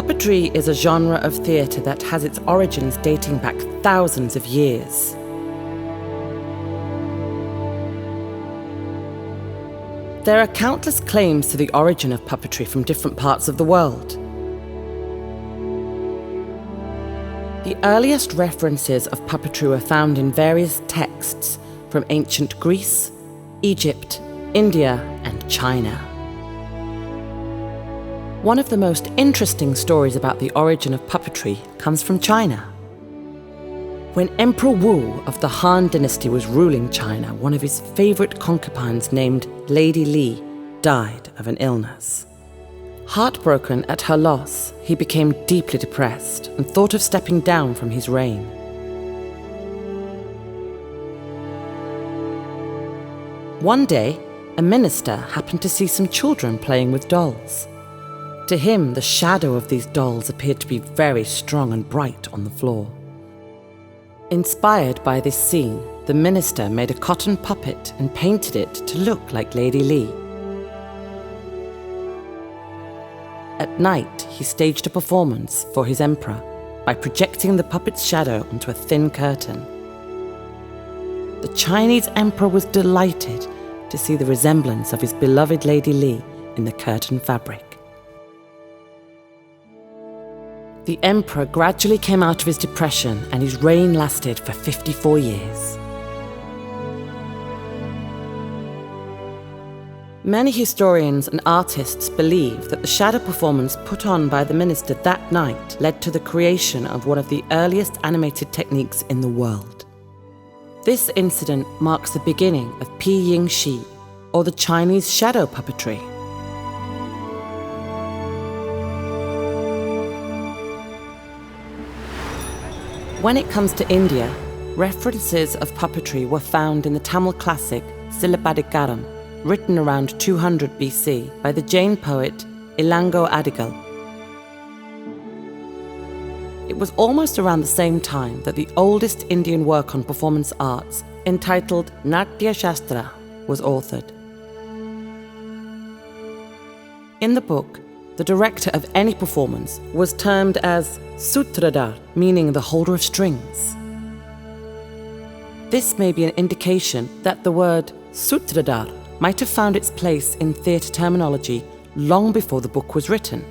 Puppetry is a genre of theatre that has its origins dating back thousands of years. There are countless claims to the origin of puppetry from different parts of the world. The earliest references of puppetry were found in various texts from ancient Greece, Egypt, India, and China. One of the most interesting stories about the origin of puppetry comes from China. When Emperor Wu of the Han Dynasty was ruling China, one of his favorite concubines named Lady Li died of an illness. Heartbroken at her loss, he became deeply depressed and thought of stepping down from his reign. One day, a minister happened to see some children playing with dolls. To him, the shadow of these dolls appeared to be very strong and bright on the floor. Inspired by this scene, the minister made a cotton puppet and painted it to look like Lady Li. At night, he staged a performance for his emperor by projecting the puppet's shadow onto a thin curtain. The Chinese emperor was delighted to see the resemblance of his beloved Lady Li in the curtain fabric. The emperor gradually came out of his depression, and his reign lasted for 54 years. Many historians and artists believe that the shadow performance put on by the minister that night led to the creation of one of the earliest animated techniques in the world. This incident marks the beginning of Pi Ying Shi, or the Chinese shadow puppetry. When it comes to India, references of puppetry were found in the Tamil classic Silabbadikaram, written around 200 BC by the Jain poet Ilango Adigal. It was almost around the same time that the oldest Indian work on performance arts, entitled Natya Shastra, was authored. In the book, the director of any performance was termed as Sutradhar, meaning the holder of strings. This may be an indication that the word Sutradhar might have found its place in theatre terminology long before the book was written.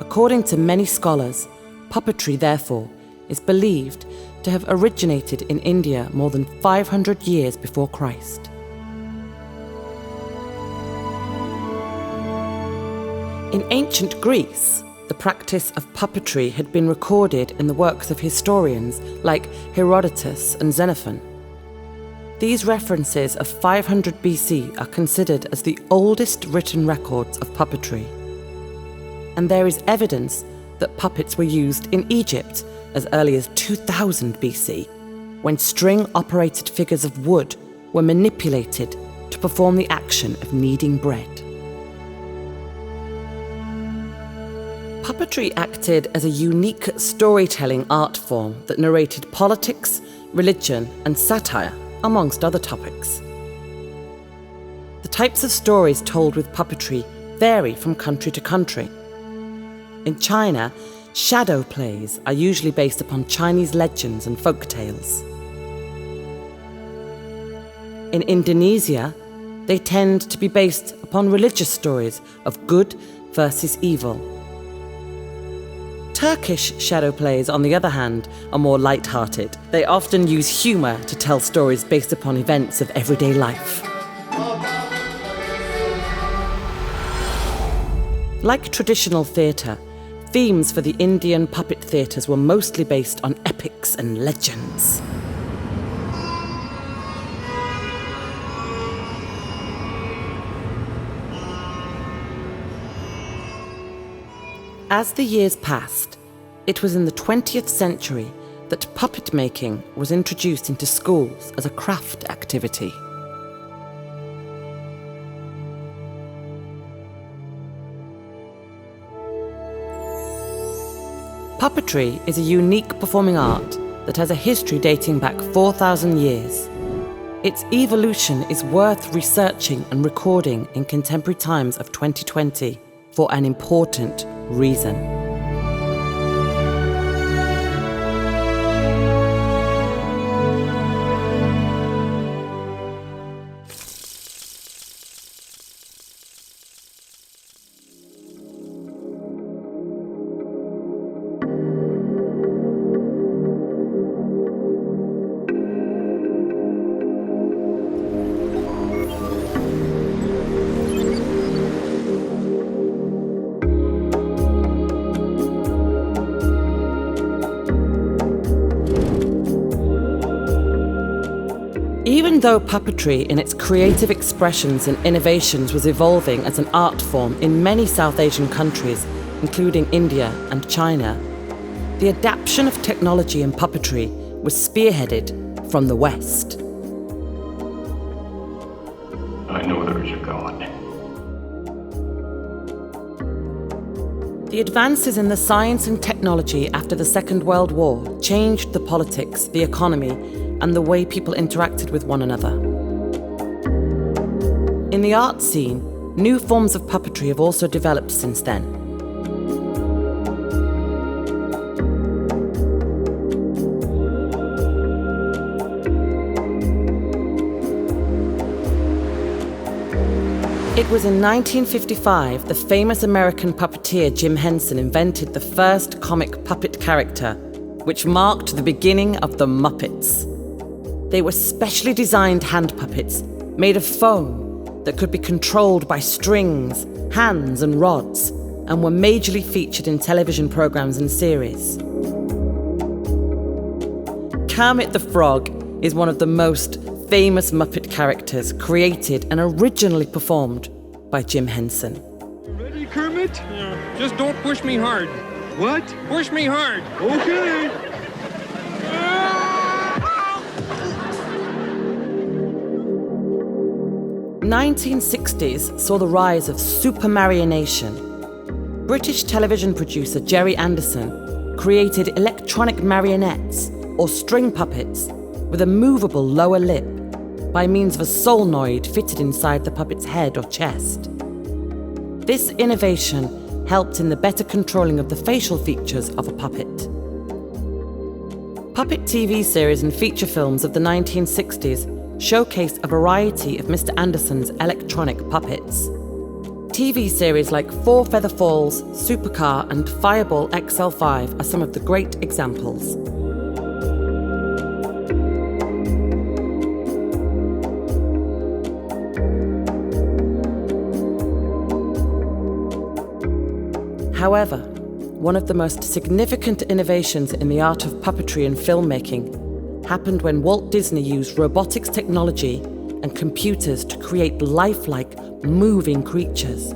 According to many scholars, puppetry, therefore, is believed to have originated in India more than 500 years before Christ. In ancient Greece, the practice of puppetry had been recorded in the works of historians like Herodotus and Xenophon. These references of 500 BC are considered as the oldest written records of puppetry. And there is evidence that puppets were used in Egypt as early as 2000 BC, when string-operated figures of wood were manipulated to perform the action of kneading bread. Puppetry acted as a unique storytelling art form that narrated politics, religion, and satire, amongst other topics. The types of stories told with puppetry vary from country to country. In China, shadow plays are usually based upon Chinese legends and folk tales. In Indonesia, they tend to be based upon religious stories of good versus evil. Turkish shadow plays, on the other hand, are more light-hearted. They often use humour to tell stories based upon events of everyday life. Like traditional theatre, themes for the Indian puppet theatres were mostly based on epics and legends. As the years passed, it was in the 20th century that puppet making was introduced into schools as a craft activity. Puppetry is a unique performing art that has a history dating back 4,000 years. Its evolution is worth researching and recording in contemporary times of 2020. for an important reason. Even though puppetry in its creative expressions and innovations was evolving as an art form in many South Asian countries, including India and China, the adaptation of technology in puppetry was spearheaded from the West. I know there is a God. The advances in the science and technology after the Second World War changed the politics, the economy, and the way people interacted with one another. In the art scene, new forms of puppetry have also developed since then. It was in 1955 the famous American puppeteer Jim Henson invented the first comic puppet character, which marked the beginning of the Muppets. They were specially designed hand puppets made of foam that could be controlled by strings, hands, and rods, and were majorly featured in television programs and series. Kermit the Frog is one of the most famous Muppet characters created and originally performed by Jim Henson. Ready, Kermit? Yeah, just don't push me hard. What? Push me hard. Okay. 1960s saw the rise of supermarionation. British television producer Gerry Anderson created electronic marionettes, or string puppets, with a movable lower lip by means of a solenoid fitted inside the puppet's head or chest. This innovation helped in the better controlling of the facial features of a puppet. Puppet TV series and feature films of the 1960s showcased a variety of Mr. Anderson's electronic puppets. TV series like Four Feather Falls, Supercar, and Fireball XL5 are some of the great examples. However, one of the most significant innovations in the art of puppetry and filmmaking happened when Walt Disney used robotics technology and computers to create lifelike, moving creatures.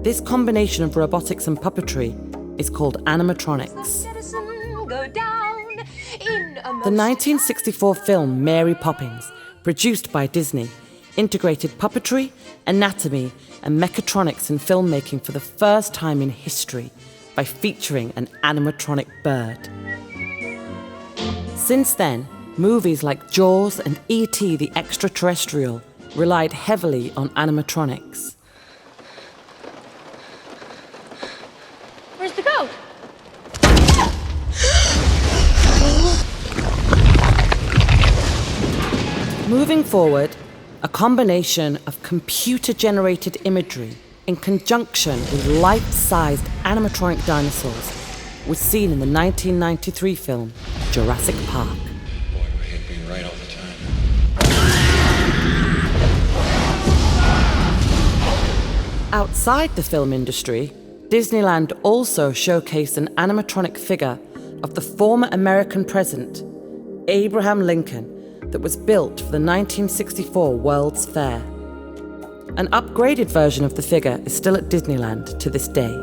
This combination of robotics and puppetry is called animatronics. The 1964 film Mary Poppins, produced by Disney, integrated puppetry, anatomy, and mechatronics in filmmaking for the first time in history by featuring an animatronic bird. Since then, movies like Jaws and E.T. the Extraterrestrial relied heavily on animatronics. Where's the goat? Moving forward, a combination of computer-generated imagery in conjunction with life-sized animatronic dinosaurs was seen in the 1993 film Jurassic Park. Boy, we hate being right all the time. Outside the film industry, Disneyland also showcased an animatronic figure of the former American president, Abraham Lincoln, that was built for the 1964 World's Fair. An upgraded version of the figure is still at Disneyland to this day.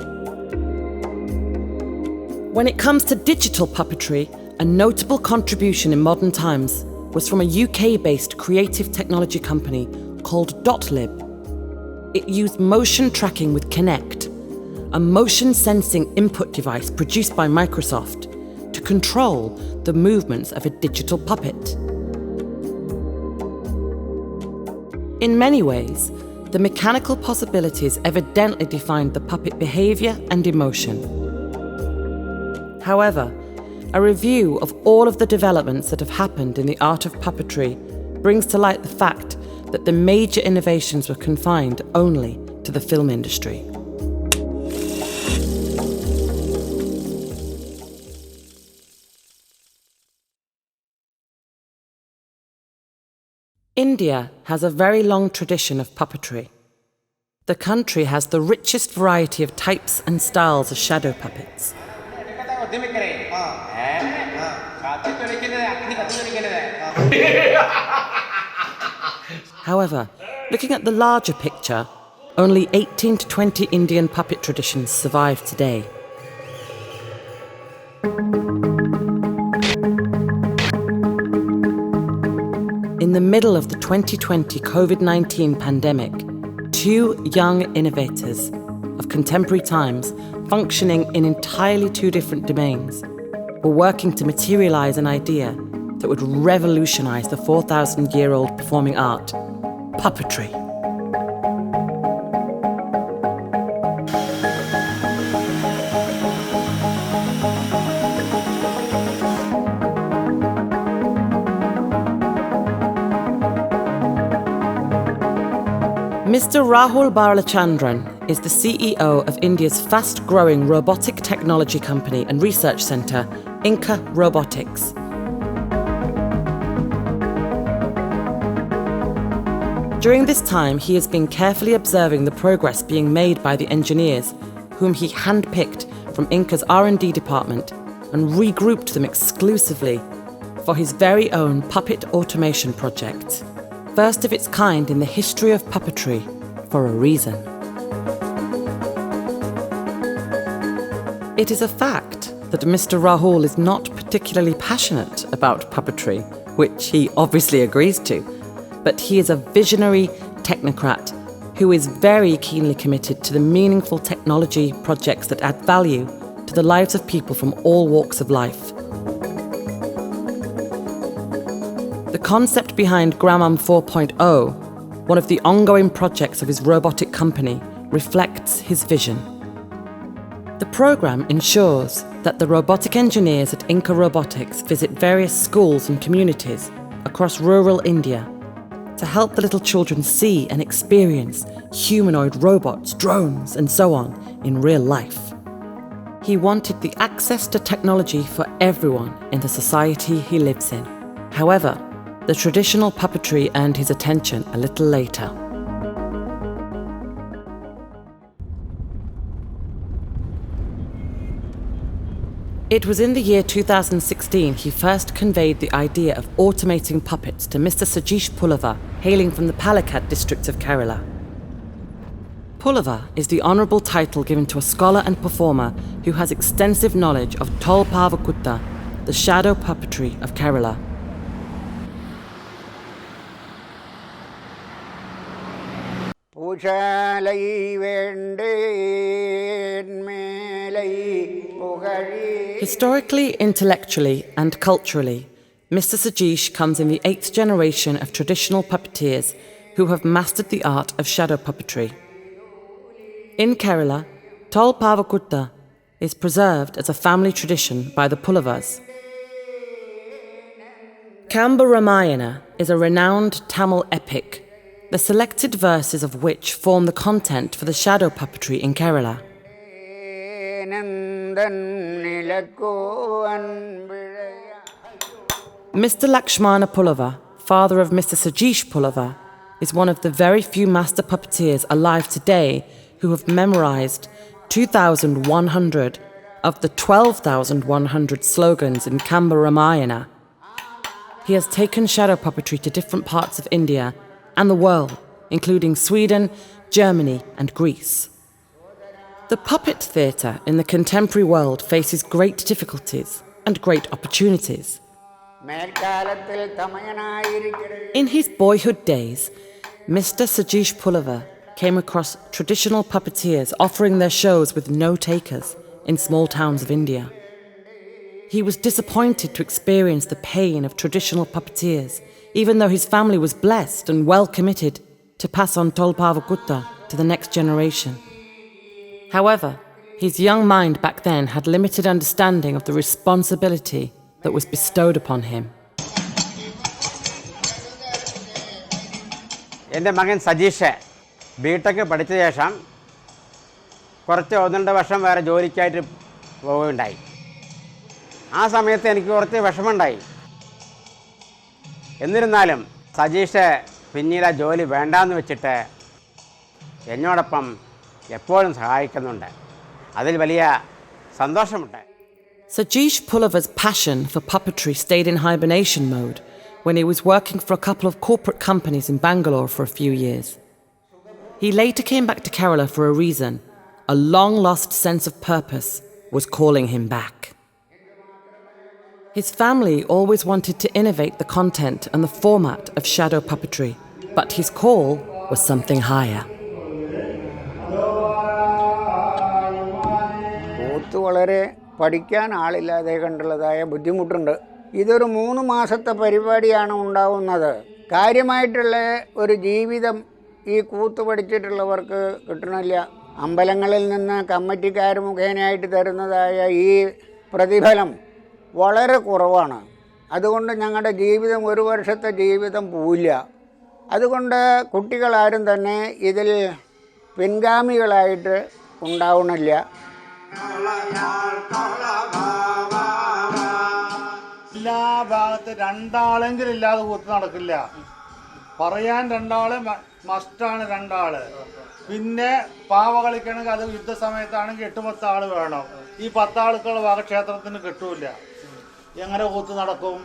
When it comes to digital puppetry, a notable contribution in modern times was from a UK-based creative technology company called Dotlib. It used motion tracking with Kinect, a motion-sensing input device produced by Microsoft, to control the movements of a digital puppet. In many ways, the mechanical possibilities evidently defined the puppet behaviour and emotion. However, a review of all of the developments that have happened in the art of puppetry brings to light the fact that the major innovations were confined only to the film industry. India has a very long tradition of puppetry. The country has the richest variety of types and styles of shadow puppets. However, looking at the larger picture, only 18 to 20 Indian puppet traditions survive today. In the middle of the 2020 COVID-19 pandemic, two young innovators of contemporary times, functioning in entirely two different domains, were working to materialize an idea that would revolutionize the 4,000-year-old performing art, puppetry. Mr Rahul Balachandran is the CEO of India's fast-growing robotic technology company and research centre, INKER Robotics. During this time, he has been carefully observing the progress being made by the engineers, whom he handpicked from INKER's R&D department and regrouped them exclusively for his very own puppet automation project. First of its kind in the history of puppetry, for a reason. It is a fact that Mr. Rahul is not particularly passionate about puppetry, which he obviously agrees to, but he is a visionary technocrat who is very keenly committed to the meaningful technology projects that add value to the lives of people from all walks of life. The concept behind Grammam 4.0, one of the ongoing projects of his robotic company, reflects his vision. The program ensures that the robotic engineers at INKER Robotics visit various schools and communities across rural India to help the little children see and experience humanoid robots, drones, and so on in real life. He wanted the access to technology for everyone in the society he lives in. However, the traditional puppetry earned his attention a little later. It was in the year 2016 he first conveyed the idea of automating puppets to Mr. Sajeesh Pallava, hailing from the Palakkad district of Kerala. Pallava is the honourable title given to a scholar and performer who has extensive knowledge of Tholpavakoothu, the shadow puppetry of Kerala. Historically, intellectually, and culturally, Mr. Sajeesh comes in the 8th generation of traditional puppeteers who have mastered the art of shadow puppetry. In Kerala, Tholpavakoothu is preserved as a family tradition by the Pallavas. Kamba Ramayana is a renowned Tamil epic, the selected verses of which form the content for the shadow puppetry in Kerala. Mr. Lakshmana Pallava, father of Mr. Sajeesh Pallava, is one of the very few master puppeteers alive today who have memorized 2,100 of the 12,100 slogans in Kamba Ramayana. He has taken shadow puppetry to different parts of India and the world, including Sweden, Germany, and Greece. The puppet theatre in the contemporary world faces great difficulties and great opportunities. In his boyhood days, Mr. Sajeesh Pallava came across traditional puppeteers offering their shows with no takers in small towns of India. He was disappointed to experience the pain of traditional puppeteers, even though his family was blessed and well committed to pass on Tholpavakoothu to the next generation. However, his young mind back then had limited understanding of the responsibility that was bestowed upon him. എൻ്റെ മകൻ Sajeesh BTech പഠിച്ച ശേഷം കുറച്ച് 1-2 വർഷം വേറെ ജോലിക്കായിട്ട് പോവുകയുണ്ടായി. ആ സമയത്ത് എനിക്ക് കുറച്ച് വിഷമമുണ്ടായി. എന്നിരുന്നാലും സജീഷ് പിന്നീട് ആ ജോലി വേണ്ടാന്ന് വെച്ചിട്ട് എന്നോടൊപ്പം എപ്പോഴും സഹായിക്കുന്നുണ്ട്. അതിൽ വലിയ സന്തോഷമുണ്ട്. Sajeesh Pullava's passion for puppetry stayed in hibernation mode when he was working for a couple of corporate companies in Bangalore for a few years. He later came back to Kerala for a reason. A long-lost sense of purpose was calling him back. His family always wanted to innovate the content and the format of shadow puppetry, but his call was something higher. വളരെ പഠിക്കാൻ ആളില്ലാതെ കണ്ടുള്ളതായ ബുദ്ധിമുട്ടുണ്ട്. ഇതൊരു 3 മാസത്തെ പരിപാടിയാണ് ഉണ്ടാവുന്നത്. കാര്യമായിട്ടുള്ള ഒരു ജീവിതം ഈ കൂത്ത് പഠിച്ചിട്ടുള്ളവർക്ക് കിട്ടണില്ല. അമ്പലങ്ങളിൽ നിന്ന് കമ്മിറ്റിക്കാർ മുഖേനയായിട്ട് തരുന്നതായ ഈ പ്രതിഫലം വളരെ കുറവാണ്. അതുകൊണ്ട് ഞങ്ങളുടെ ജീവിതം 1 വർഷത്തെ ജീവിതം പോവില്ല. അതുകൊണ്ട് കുട്ടികളാരും തന്നെ ഇതിൽ പിൻഗാമികളായിട്ട് ഉണ്ടാവണില്ല. എല്ലാ ഭാഗത്ത് 2 ആളെങ്കിലും ഇല്ലാതെ കൂത്ത് നടക്കില്ല. പറയാൻ 2 ആള് മസ്റ്റാണ്. 2 ആള്. പിന്നെ പാവ കളിക്കണമെങ്കിൽ അത് യുദ്ധസമയത്താണെങ്കിൽ 8-10 ആള് വേണം. ഈ 10 ആൾക്കുള്ള വക ക്ഷേത്രത്തിന് കിട്ടൂല. എങ്ങനെ കൂത്ത് നടക്കും?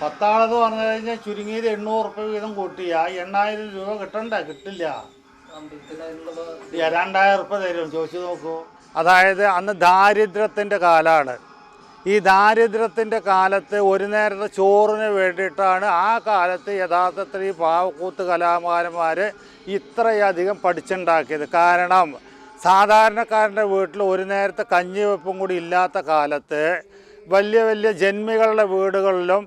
10 ആളെന്ന് പറഞ്ഞു കഴിഞ്ഞാൽ ചുരുങ്ങിയത് 800 രൂപ വീതം കൂട്ടിയ 8000 രൂപ കിട്ടണ്ട. കിട്ടില്ല. 2000 രൂപ തരും. ചോദിച്ചു നോക്കൂ. അതായത് അന്ന് ദാരിദ്ര്യത്തിൻ്റെ കാലമാണ്. ഈ ദാരിദ്ര്യത്തിൻ്റെ കാലത്ത് ഒരു നേരത്തെ ചോറിന് വേണ്ടിയിട്ടാണ് ആ കാലത്ത് യഥാർത്ഥത്തിൽ ഈ പാവക്കൂത്ത് കലാകാരന്മാർ ഇത്രയധികം പഠിച്ചുണ്ടാക്കിയത്. കാരണം സാധാരണക്കാരൻ്റെ വീട്ടിൽ ഒരു നേരത്തെ കഞ്ഞിവെപ്പും കൂടി ഇല്ലാത്ത കാലത്ത് വലിയ വലിയ ജന്മികളുടെ വീടുകളിലും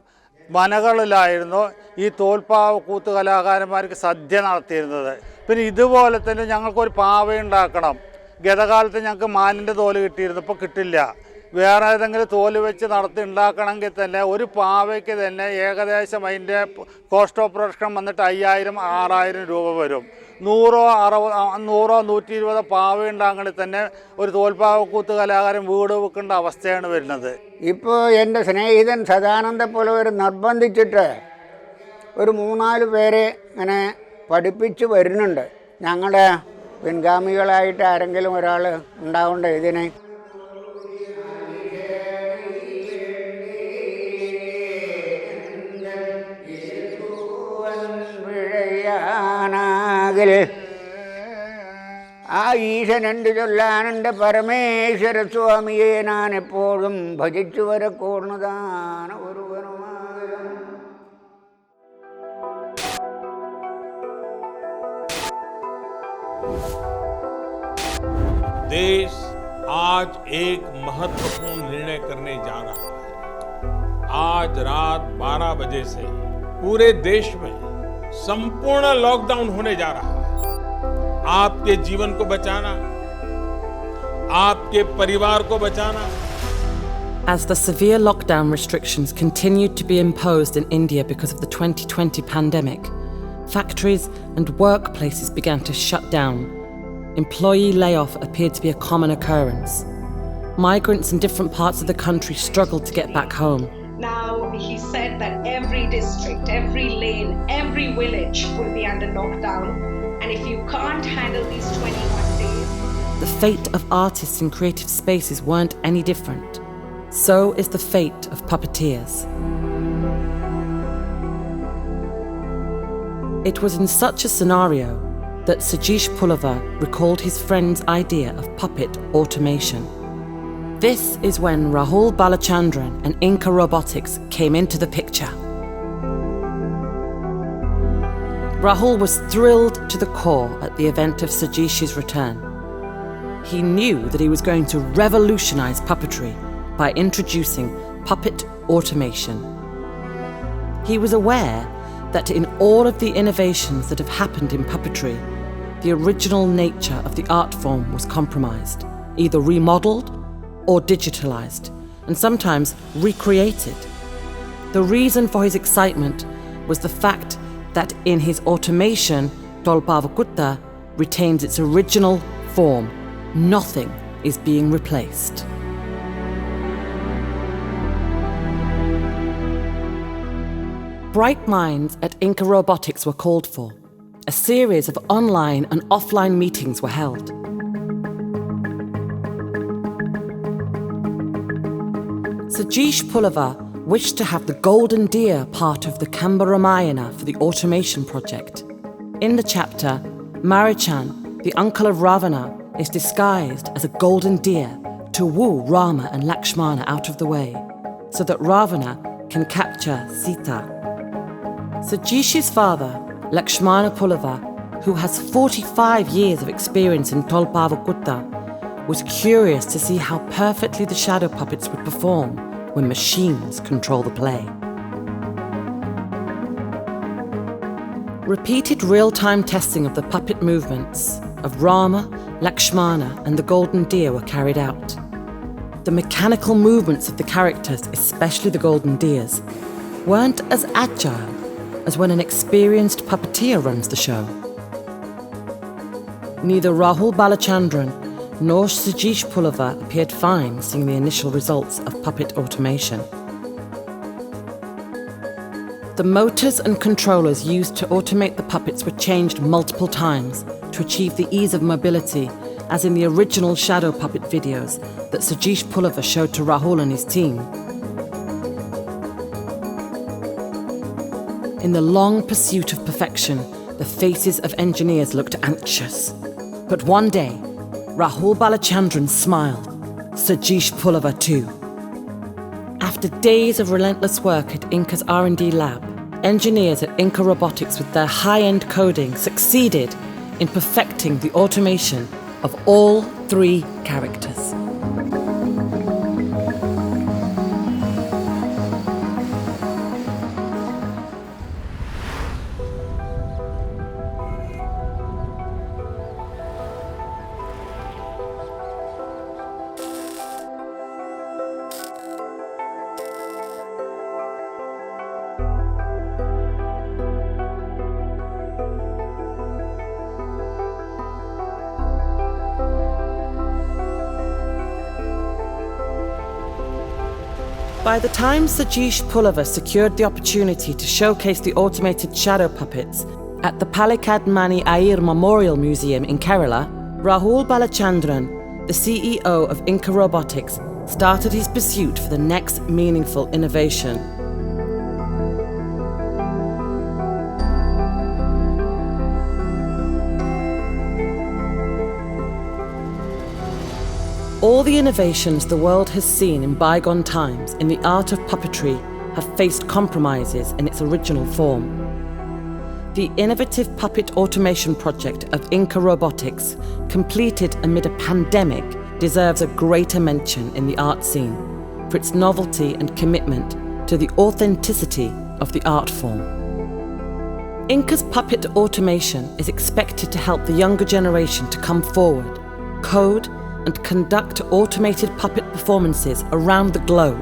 മനകളിലായിരുന്നു ഈ തോൽപ്പാവക്കൂത്ത് കലാകാരന്മാർക്ക് സദ്യ നടത്തിയിരുന്നത്. പിന്നെ ഇതുപോലെ തന്നെ ഞങ്ങൾക്കൊരു പാവയുണ്ടാക്കണം. ഗതകാലത്ത് ഞങ്ങൾക്ക് മാനിൻ്റെ തോല് കിട്ടിയിരുന്നു. ഇപ്പോൾ കിട്ടില്ല. വേറെ ഏതെങ്കിലും തോല് വെച്ച് നടത്തി ഉണ്ടാക്കണമെങ്കിൽ തന്നെ ഒരു പാവയ്ക്ക് തന്നെ ഏകദേശം അതിൻ്റെ കോസ്റ്റ് ഓഫ് പ്രൊഡക്ഷൻ വന്നിട്ട് 5000-6000 രൂപ വരും. 100-120 പാവ ഉണ്ടാകണമെങ്കിൽ തന്നെ ഒരു തോൽപ്പാവക്കൂത്ത് കലാകാരൻ വീട് വെക്കേണ്ട അവസ്ഥയാണ് വരുന്നത്. ഇപ്പോൾ എൻ്റെ സ്നേഹിതൻ സദാനന്ദ പോലെ നിർബന്ധിച്ചിട്ട് ഒരു 3-4 പേരെ ഇങ്ങനെ പഠിപ്പിച്ച് വരുന്നുണ്ട്. ഞങ്ങളുടെ പിൻഗാമികളായിട്ട് ആരെങ്കിലും ഒരാൾ ഉണ്ടാവണ്ടേ ഇതിനെ? ആ ഈശനണ്ട് ചൊല്ലാനുണ്ട് പരമേശ്വര സ്വാമിയെ ഞാൻ എപ്പോഴും ഭജിച്ചു വരക്കൂടുന്നതാണ് ഒരുവനുമാകും. देश आज एक महत्वपूर्ण निर्णय करने जा रहा है. आज रात 12 बजे से पूरे देश में संपूर्ण लॉकडाउन होने जा रहा है. आपके जीवन को बचाना, आपके परिवार को बचाना. As the severe lockdown restrictions continued to be imposed in India because of the 2020 pandemic, factories and workplaces began to shut down. Employee layoff appeared to be a common occurrence. Migrants in different parts of the country struggled to get back home. Now, he said that every district, every lane, every village will be under lockdown. And if you can't handle these 21 days... The fate of artists in creative spaces weren't any different. So is the fate of puppeteers. It was in such a scenario that Sajeesh Pullava recalled his friend's idea of puppet automation. This is when Rahul Balachandran and INKER Robotics came into the picture. Rahul was thrilled to the core at the event of Sajeesh's return. He knew that he was going to revolutionize puppetry by introducing puppet automation. He was aware that in all of the innovations that have happened in puppetry, the original nature of the art form was compromised, either remodeled or digitalized, and sometimes recreated. The reason for his excitement was the fact that in his automation, Tholpavakoothu retains its original form. Nothing is being replaced. Bright minds at INKER Robotics were called for. A series of online and offline meetings were held. Sajeesh Pulava wished to have the golden deer part of the Kamba Ramayana for the automation project. In the chapter, Marichan, the uncle of Ravana, is disguised as a golden deer to woo Rama and Lakshmana out of the way, so that Ravana can capture Sita. Sajeesh's father, Lukhman Pambra, who has 45 years of experience in Tholpavakoothu, was curious to see how perfectly the shadow puppets would perform when machines control the play. Repeated real-time testing of the puppet movements of Rama, Lakshmana and the golden deer were carried out. The mechanical movements of the characters, especially the golden deers, weren't as agile as when an experienced puppeteer runs the show. Neither Rahul Balachandran nor Sajeesh Pulava appeared fine seeing the initial results of puppet automation. The motors and controllers used to automate the puppets were changed multiple times to achieve the ease of mobility, as in the original shadow puppet videos that Sajeesh Pulava showed to Rahul and his team. In the long pursuit of perfection, the faces of engineers looked anxious. But one day, Rahul Balachandran smiled, Sajeesh Pulava too. After days of relentless work at INKER's R&D lab, engineers at INKER Robotics with their high-end coding succeeded in perfecting the automation of all three characters. By the time Sajeesh Pulava secured the opportunity to showcase the automated shadow puppets at the Palikad Mani Ayir Memorial Museum in Kerala, Rahul Balachandran, the CEO of INKER Robotics, started his pursuit for the next meaningful innovation. All the innovations the world has seen in bygone times in the art of puppetry have faced compromises in its original form. The innovative puppet automation project of INKER Robotics, completed amid a pandemic, deserves a greater mention in the art scene for its novelty and commitment to the authenticity of the art form. INKER's puppet automation is expected to help the younger generation to come forward, code, and conduct automated puppet performances around the globe.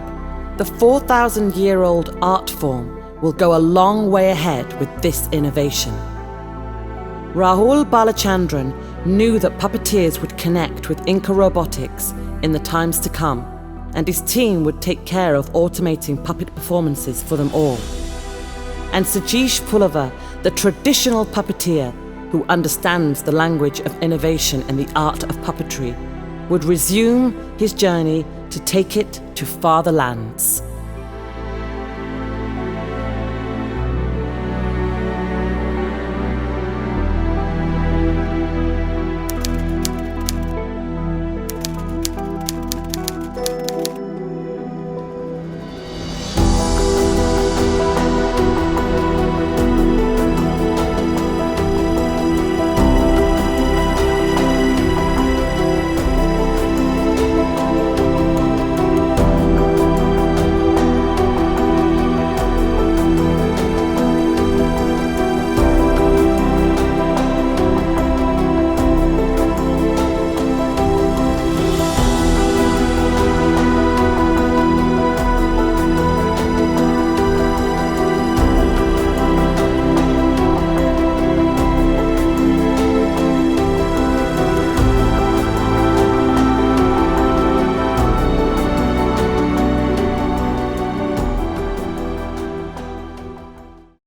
The 4,000-year-old art form will go a long way ahead with this innovation. Rahul Balachandran knew that puppeteers would connect with INKER Robotics in the times to come, and his team would take care of automating puppet performances for them all. And Sajeesh Pulava, the traditional puppeteer who understands the language of innovation and the art of puppetry, would resume his journey to take it to farther lands.